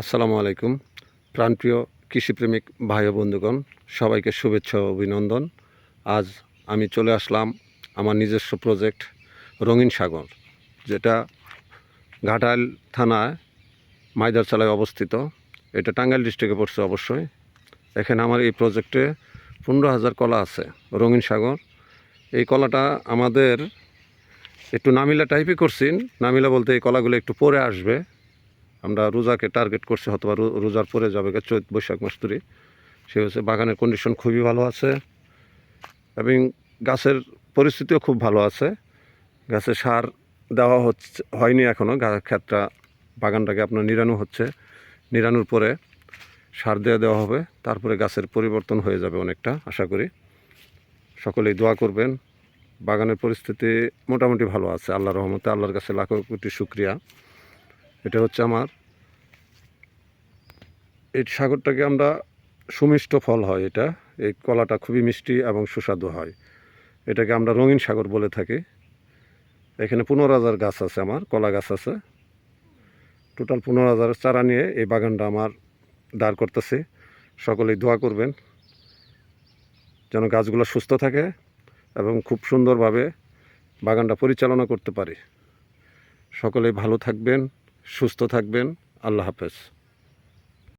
আসসালামু আলাইকুম। প্রাণপ্রিয় কৃষিপ্রেমিক ভাই ও বন্ধুগণ, সবাইকে শুভেচ্ছা ও অভিনন্দন। আজ আমি চলে আসলাম আমার নিজস্ব প্রজেক্ট রঙিন সাগর, যেটা ঘাটাইল থানায় মাইদারচালায় অবস্থিত। এটা টাঙ্গাইল ডিস্ট্রিক্টে পড়ছে অবশ্যই। এখানে আমার এই প্রজেক্টে 15,000 কলা আছে। রঙিন সাগর এই কলাটা আমাদের একটু নামিলা টাইপই করছি। নামিলা বলতে এই কলাগুলো একটু পরে আসবে। আমরা রোজাকে টার্গেট করছি, হয়তো রোজার পরে যাবে চৈত বৈশাখ মাস ধরে। সে হচ্ছে বাগানের কন্ডিশন খুবই ভালো আছে এবং গাছের পরিস্থিতিও খুব ভালো আছে। গাছে সার দেওয়া হয়নি এখনও। ক্ষেতটা বাগানটাকে আপনার নিড়ানো হচ্ছে। নিড়ানোর পরে সার দেওয়া হবে, তারপরে গাছের পরিবর্তন হয়ে যাবে অনেকটা, আশা করি। সকলেই দোয়া করবেন। বাগানের পরিস্থিতি মোটামুটি ভালো আছে আল্লাহর রহমতে। আল্লাহর কাছে লাখো কোটি শুকরিয়া। এটা হচ্ছে আমার এই সাগরটাকে আমরা সুমিষ্ট ফল হয় এটা। এই কলাটা খুবই মিষ্টি এবং সুস্বাদু হয়। এটাকে আমরা রঙিন সাগর বলে থাকি। এখানে 15,000 গাছ আছে, আমার কলা গাছ আছে। টোটাল 15,000 চারা নিয়ে এই বাগানটা আমার দাঁড় করতেছি। সকলেই দোয়া করবেন যেন গাছগুলো সুস্থ থাকে এবং খুব সুন্দরভাবে বাগানটা পরিচালনা করতে পারি। সকলেই ভালো থাকবেন, সুস্থ থাকবেন। আল্লাহ হাফেজ।